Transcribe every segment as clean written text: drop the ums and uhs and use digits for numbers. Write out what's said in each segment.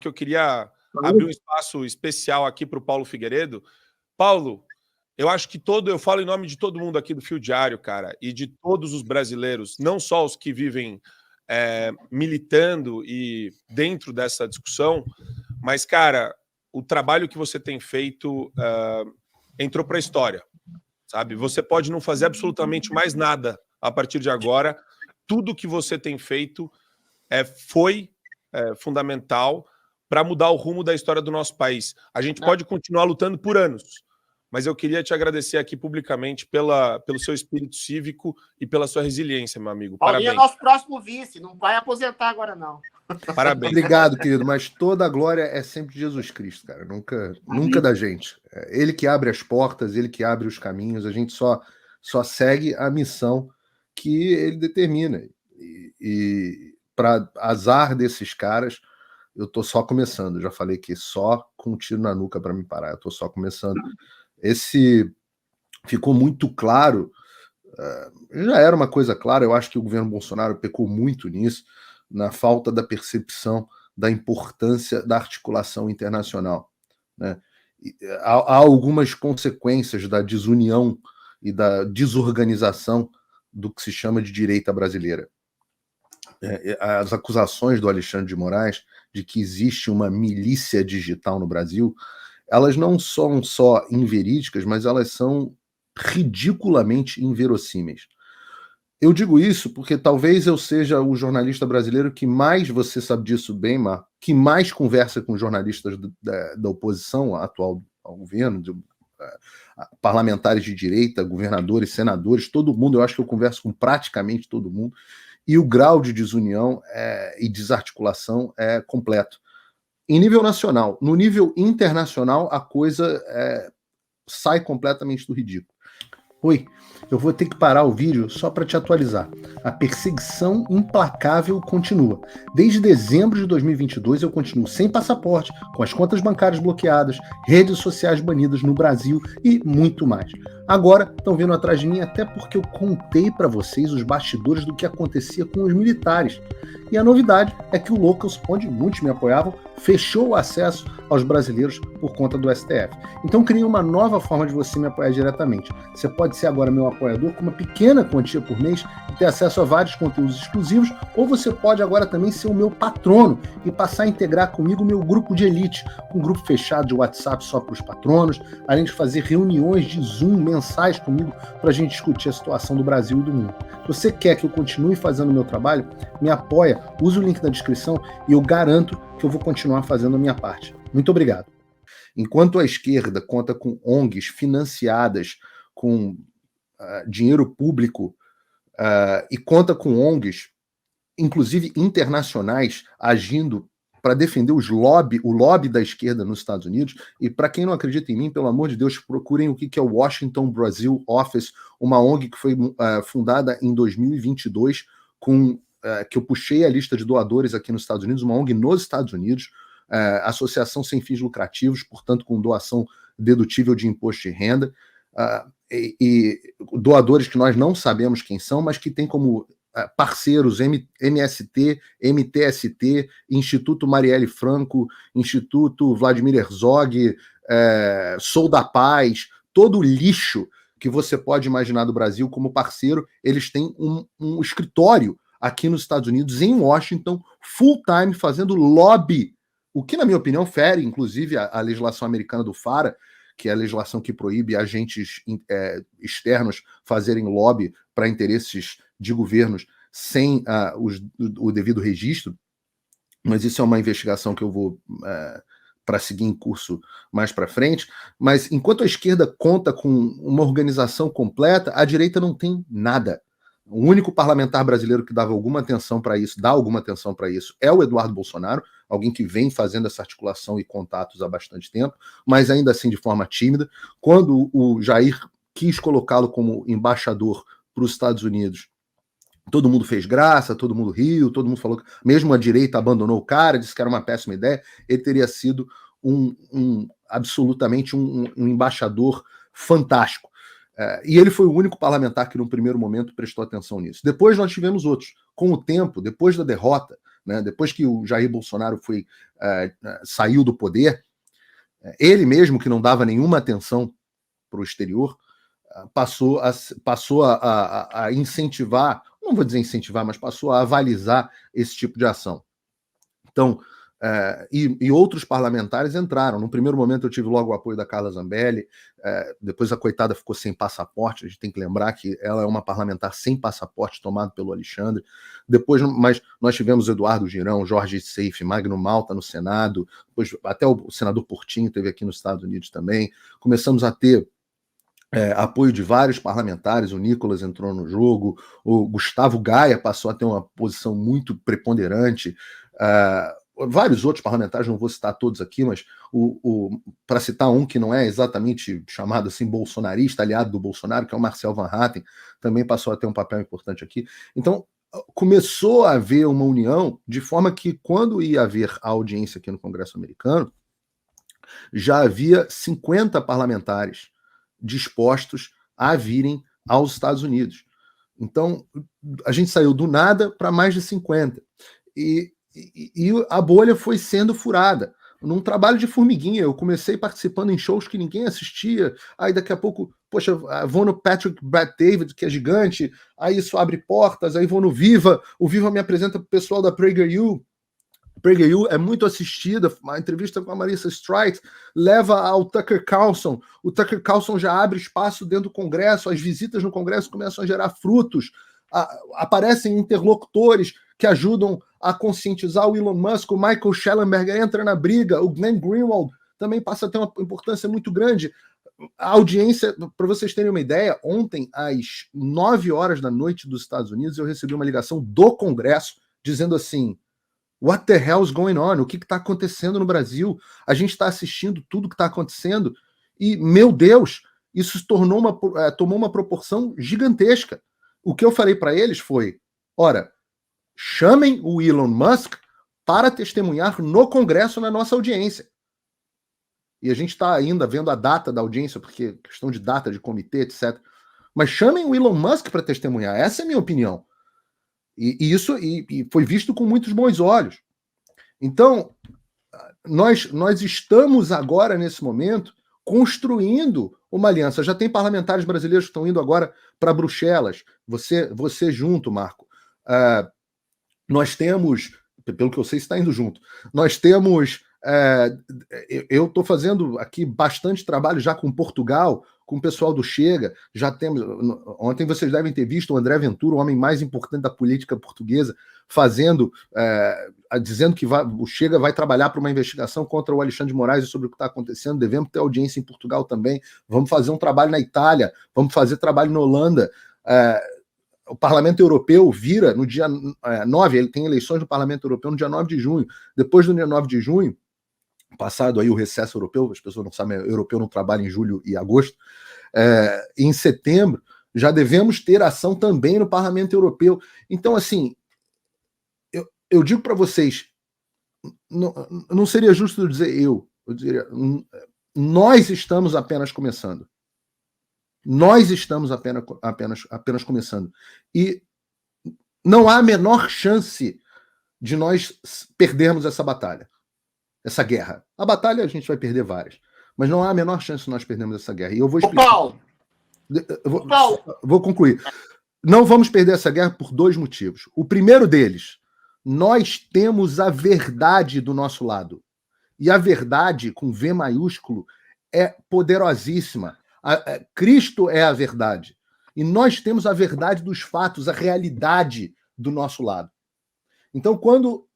que eu queria abrir um espaço especial aqui para o Paulo Figueiredo. Paulo, eu acho que eu falo em nome de todo mundo aqui do Fio Diário, cara, e de todos os brasileiros, não só os que vivem militando e dentro dessa discussão, mas, cara, o trabalho que você tem feito entrou para a história, sabe? Você pode não fazer absolutamente mais nada a partir de agora. Tudo que você tem feito foi fundamental para mudar o rumo da história do nosso país. A gente pode continuar lutando por anos, mas eu queria te agradecer aqui publicamente pelo seu espírito cívico e pela sua resiliência, meu amigo. Paulinho Parabéns. É nosso próximo vice, não vai aposentar agora, não. Parabéns. Obrigado, querido, mas toda a glória é sempre de Jesus Cristo, cara. Nunca da gente. Ele que abre as portas, ele que abre os caminhos, a gente só segue a missão que ele determina. E para azar desses caras, eu tô só começando. Já falei que só com um tiro na nuca para me parar. Eu tô só começando. Esse ficou muito claro. Já era uma coisa clara. Eu acho que o governo Bolsonaro pecou muito nisso, na falta da percepção da importância da articulação internacional, né? Há algumas consequências da desunião e da desorganização do que se chama de direita brasileira. As acusações do Alexandre de Moraes de que existe uma milícia digital no Brasil, elas não são só inverídicas, mas elas são ridiculamente inverossímeis. Eu digo isso porque talvez eu seja o jornalista brasileiro que mais, você sabe disso bem, Mar, que mais conversa com jornalistas da oposição atual ao governo, parlamentares de direita, governadores, senadores, todo mundo. Eu acho que eu converso com praticamente todo mundo. E o grau de desunião e desarticulação é completo. Em nível nacional. No nível internacional, a coisa sai completamente do ridículo. Oi, eu vou ter que parar o vídeo só para te atualizar. A perseguição implacável continua. Desde dezembro de 2022 eu continuo sem passaporte, com as contas bancárias bloqueadas, redes sociais banidas no Brasil e muito mais. Agora estão vindo atrás de mim até porque eu contei para vocês os bastidores do que acontecia com os militares. E a novidade é que o Locals, onde muitos me apoiavam, fechou o acesso aos brasileiros por conta do STF. Então criei uma nova forma de você me apoiar diretamente. Você pode ser agora meu apoiador com uma pequena quantia por mês e ter acesso a vários conteúdos exclusivos, ou você pode agora também ser o meu patrono e passar a integrar comigo o meu grupo de elite, um grupo fechado de WhatsApp só para os patronos, além de fazer reuniões de Zoom mensais comigo para a gente discutir a situação do Brasil e do mundo. Se você quer que eu continue fazendo o meu trabalho, me apoia, use o link na descrição e eu garanto que eu vou continuar fazendo a minha parte. Muito obrigado. Enquanto a esquerda conta com ONGs financiadas com dinheiro público e conta com ONGs, inclusive internacionais, agindo para defender o lobby da esquerda nos Estados Unidos. E para quem não acredita em mim, pelo amor de Deus, procurem o que é o Washington Brazil Office, uma ONG que foi fundada em 2022, que eu puxei a lista de doadores aqui nos Estados Unidos, uma ONG nos Estados Unidos, associação sem fins lucrativos, portanto com doação dedutível de imposto de renda, e doadores que nós não sabemos quem são, mas que têm como parceiros MST, MTST, Instituto Marielle Franco, Instituto Vladimir Herzog, Sou da Paz, todo o lixo que você pode imaginar do Brasil como parceiro. Eles têm um escritório aqui nos Estados Unidos, em Washington, full time, fazendo lobby, o que, na minha opinião, fere, inclusive, a legislação americana do FARA, que é a legislação que proíbe agentes externos fazerem lobby para interesses de governos sem o devido registro. Mas isso é uma investigação que eu vou para seguir em curso mais para frente. Mas enquanto a esquerda conta com uma organização completa, a direita não tem nada. O único parlamentar brasileiro que dá alguma atenção para isso é o Eduardo Bolsonaro, alguém que vem fazendo essa articulação e contatos há bastante tempo, mas ainda assim de forma tímida. Quando o Jair quis colocá-lo como embaixador para os Estados Unidos, todo mundo fez graça, todo mundo riu, todo mundo falou que mesmo a direita abandonou o cara, disse que era uma péssima ideia. Ele teria sido absolutamente um embaixador fantástico. E ele foi o único parlamentar que, num primeiro momento, prestou atenção nisso. Depois nós tivemos outros. Com o tempo, depois da derrota, né? Depois que o Jair Bolsonaro saiu do poder, ele mesmo, que não dava nenhuma atenção para o exterior, passou a incentivar, não vou dizer incentivar, mas passou a avalizar esse tipo de ação. Então, e outros parlamentares entraram. No primeiro momento eu tive logo o apoio da Carla Zambelli, depois a coitada ficou sem passaporte, a gente tem que lembrar que ela é uma parlamentar sem passaporte tomado pelo Alexandre. Depois, mas nós tivemos Eduardo Girão, Jorge Seife, Magno Malta no Senado, depois até o senador Portinho esteve aqui nos Estados Unidos também. Começamos a ter apoio de vários parlamentares, o Nicolas entrou no jogo, o Gustavo Gaia passou a ter uma posição muito preponderante, vários outros parlamentares, não vou citar todos aqui, mas para citar um que não é exatamente chamado assim bolsonarista, aliado do Bolsonaro, que é o Marcel Van Hatten, também passou a ter um papel importante aqui. Então, começou a haver uma união, de forma que quando ia haver a audiência aqui no Congresso americano, já havia 50 parlamentares dispostos a virem aos Estados Unidos. Então, a gente saiu do nada para mais de 50. E a bolha foi sendo furada. Num trabalho de formiguinha, eu comecei participando em shows que ninguém assistia, aí daqui a pouco, poxa, vou no Patrick Bet-David, que é gigante, aí isso abre portas, aí vou no Viva, o Viva me apresenta para o pessoal da PragerU. PragerU é muito assistida, a entrevista com a Marissa Streit leva ao Tucker Carlson, o Tucker Carlson já abre espaço dentro do Congresso, as visitas no Congresso começam a gerar frutos, aparecem interlocutores que ajudam a conscientizar o Elon Musk, o Michael Schellenberger entra na briga, o Glenn Greenwald também passa a ter uma importância muito grande. A audiência, para vocês terem uma ideia, ontem às 9 horas da noite dos Estados Unidos eu recebi uma ligação do Congresso dizendo assim: what the hell is going on? O que está acontecendo no Brasil? A gente está assistindo tudo que está acontecendo e, meu Deus, isso tomou uma proporção gigantesca. O que eu falei para eles foi, ora, chamem o Elon Musk para testemunhar no Congresso na nossa audiência. E a gente está ainda vendo a data da audiência, porque questão de data, de comitê, etc. Mas chamem o Elon Musk para testemunhar. Essa é a minha opinião. E isso foi visto com muitos bons olhos. Então, nós estamos agora, nesse momento, construindo uma aliança. Já tem parlamentares brasileiros que estão indo agora para Bruxelas. Você junto, Marco. Nós temos, pelo que eu sei, você está indo junto. Nós temos... eu estou fazendo aqui bastante trabalho já com Portugal, com o pessoal do Chega. Já temos. Ontem vocês devem ter visto o André Ventura, o homem mais importante da política portuguesa, dizendo que o Chega vai trabalhar para uma investigação contra o Alexandre de Moraes sobre o que está acontecendo. Devemos ter audiência em Portugal também. Vamos fazer um trabalho na Itália, vamos fazer trabalho na Holanda. O Parlamento Europeu vira no dia 9, ele tem eleições no Parlamento Europeu no dia 9 de junho. Depois do dia 9 de junho, passado aí o recesso europeu, as pessoas não sabem, o europeu não trabalha em julho e agosto, em setembro já devemos ter ação também no Parlamento Europeu. Então, assim, eu digo para vocês, não seria justo dizer eu diria, nós estamos apenas começando. Nós estamos apenas começando. E não há a menor chance de nós perdermos essa batalha. Essa guerra. A batalha a gente vai perder várias, mas não há a menor chance de nós perdermos essa guerra. E eu vou explicar. Paulo. Vou concluir. Não vamos perder essa guerra por dois motivos. O primeiro deles, nós temos a verdade do nosso lado. E a verdade, com V maiúsculo, é poderosíssima. Cristo é a verdade. E nós temos a verdade dos fatos, a realidade do nosso lado. Então, quando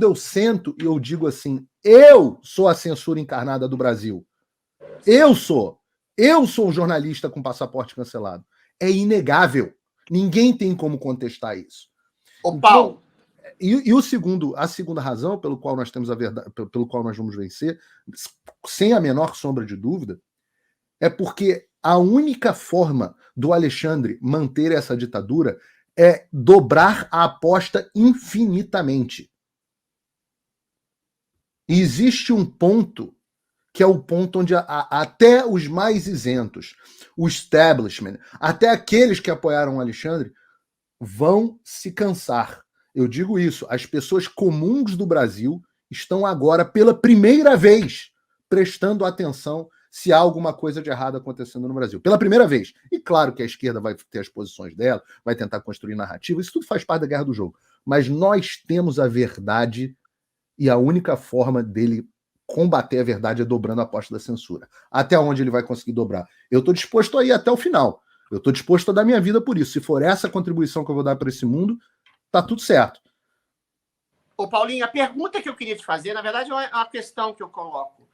eu sento e eu digo assim, eu sou a censura encarnada do Brasil, eu sou um jornalista com passaporte cancelado, é inegável. Ninguém tem como contestar isso. Ô, Paulo. Então, a segunda razão pelo qual nós temos a verdade, pelo qual nós vamos vencer, sem a menor sombra de dúvida, é porque a única forma do Alexandre manter essa ditadura é dobrar a aposta infinitamente. E existe um ponto que é o ponto onde até os mais isentos, o establishment, até aqueles que apoiaram o Alexandre, vão se cansar. Eu digo isso. As pessoas comuns do Brasil estão agora, pela primeira vez, prestando atenção se há alguma coisa de errado acontecendo no Brasil. Pela primeira vez. E claro que a esquerda vai ter as posições dela, vai tentar construir narrativa, isso tudo faz parte da guerra do jogo. Mas nós temos a verdade e a única forma dele combater a verdade é dobrando a aposta da censura. Até onde ele vai conseguir dobrar? Eu estou disposto a ir até o final. Eu estou disposto a dar minha vida por isso. Se for essa a contribuição que eu vou dar para esse mundo, tá tudo certo. Ô, Paulinho, a pergunta que eu queria te fazer, na verdade, é uma questão que eu coloco.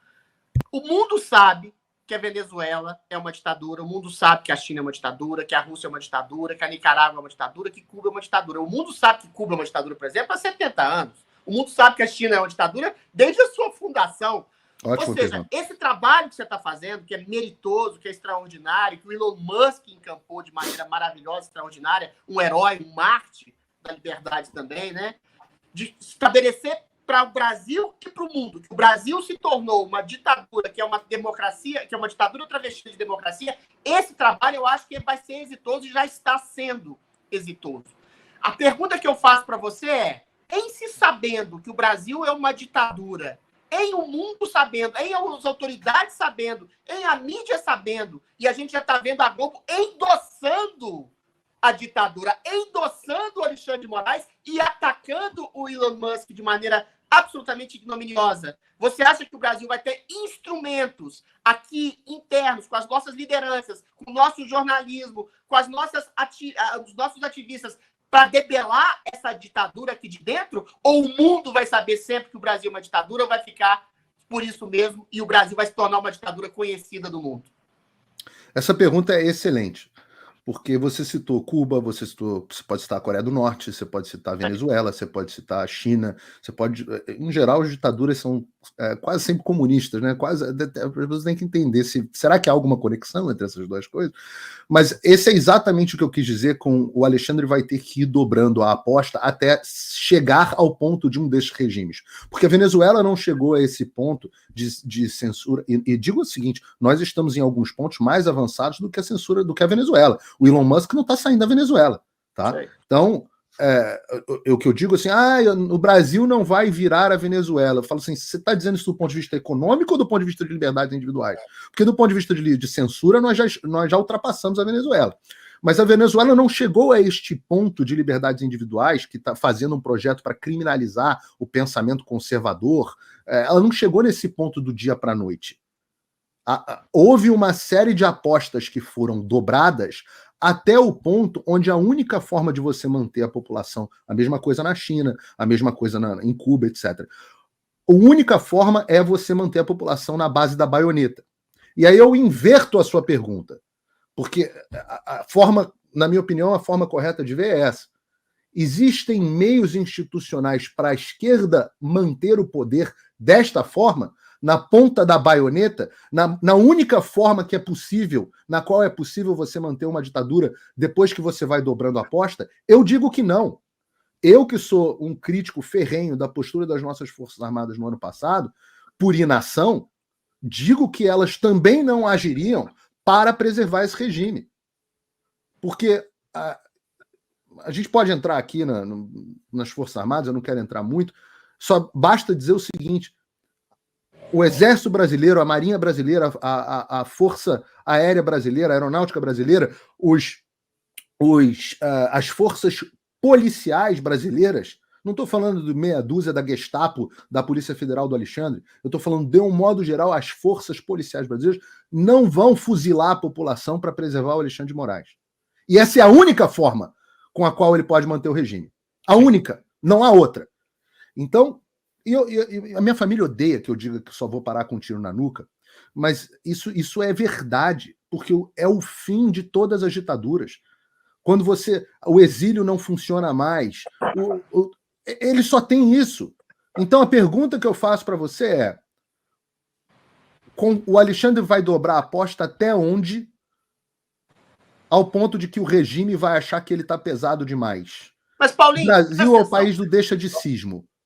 O mundo sabe que a Venezuela é uma ditadura, o mundo sabe que a China é uma ditadura, que a Rússia é uma ditadura, que a Nicarágua é uma ditadura, que Cuba é uma ditadura. O mundo sabe que Cuba é uma ditadura, por exemplo, há 70 anos. O mundo sabe que a China é uma ditadura desde a sua fundação. Ótimo. Ou seja, esse trabalho que você está fazendo, que é meritoso, que é extraordinário, que o Elon Musk encampou de maneira maravilhosa, extraordinária, um herói, um Marte da liberdade também, né? De estabelecer para o Brasil e para o mundo que o Brasil se tornou uma ditadura, que é uma democracia, que é uma ditadura travestida de democracia. Esse trabalho eu acho que vai ser exitoso e já está sendo exitoso. A pergunta que eu faço para você é: em se sabendo que o Brasil é uma ditadura, em o mundo sabendo, em as autoridades sabendo, em a mídia sabendo, e a gente já está vendo a Globo endossando a ditadura, endossando o Alexandre de Moraes e atacando o Elon Musk de maneira absolutamente ignominiosa. Você acha que o Brasil vai ter instrumentos aqui internos, com as nossas lideranças, com o nosso jornalismo, com os nossos ativistas, para debelar essa ditadura aqui de dentro? Ou o mundo vai saber sempre que o Brasil é uma ditadura, ou vai ficar por isso mesmo e o Brasil vai se tornar uma ditadura conhecida do mundo? Essa pergunta é excelente, porque você citou Cuba, você pode citar a Coreia do Norte, você pode citar a Venezuela, você pode citar a China, você pode... Em geral, as ditaduras são quase sempre comunistas, né? As pessoas têm que entender será que há alguma conexão entre essas duas coisas? Mas esse é exatamente o que eu quis dizer com o Alexandre vai ter que ir dobrando a aposta até chegar ao ponto de um desses regimes. Porque a Venezuela não chegou a esse ponto de censura. E digo o seguinte, nós estamos em alguns pontos mais avançados do que a censura, do que a Venezuela. O Elon Musk não está saindo da Venezuela. Tá? Então, o que eu digo assim, o Brasil não vai virar a Venezuela. Eu falo assim, você está dizendo isso do ponto de vista econômico ou do ponto de vista de liberdades individuais? Porque do ponto de vista de censura, nós já ultrapassamos a Venezuela. Mas a Venezuela não chegou a este ponto de liberdades individuais, que está fazendo um projeto para criminalizar o pensamento conservador. Ela não chegou nesse ponto do dia para a noite. Houve uma série de apostas que foram dobradas até o ponto onde a única forma de você manter a população, a mesma coisa na China, a mesma coisa em Cuba, etc. A única forma é você manter a população na base da baioneta. E aí eu inverto a sua pergunta, porque a forma, na minha opinião, a forma correta de ver é essa. Existem meios institucionais para a esquerda manter o poder desta forma, na ponta da baioneta, na única forma que é possível, na qual é possível você manter uma ditadura depois que você vai dobrando a aposta? Eu digo que não. Eu, que sou um crítico ferrenho da postura das nossas Forças Armadas no ano passado, por inação, digo que elas também não agiriam para preservar esse regime. Porque a gente pode entrar aqui nas Forças Armadas, eu não quero entrar muito, só basta dizer o seguinte: o Exército Brasileiro, a Marinha Brasileira, a Força Aérea Brasileira, a Aeronáutica Brasileira, as forças policiais brasileiras, não estou falando de meia dúzia da Gestapo, da Polícia Federal do Alexandre, eu estou falando, de um modo geral, as forças policiais brasileiras não vão fuzilar a população para preservar o Alexandre de Moraes. E essa é a única forma com a qual ele pode manter o regime. A única, não há outra. Então, a minha família odeia que eu diga que só vou parar com um tiro na nuca, mas isso é verdade, porque é o fim de todas as ditaduras. Quando o exílio não funciona mais, ele só tem isso. Então a pergunta que eu faço para você é: o Alexandre vai dobrar a aposta até onde? Ao ponto de que o regime vai achar que ele está pesado demais. Mas, Paulinho, o Brasil é o país do deixa de sismo.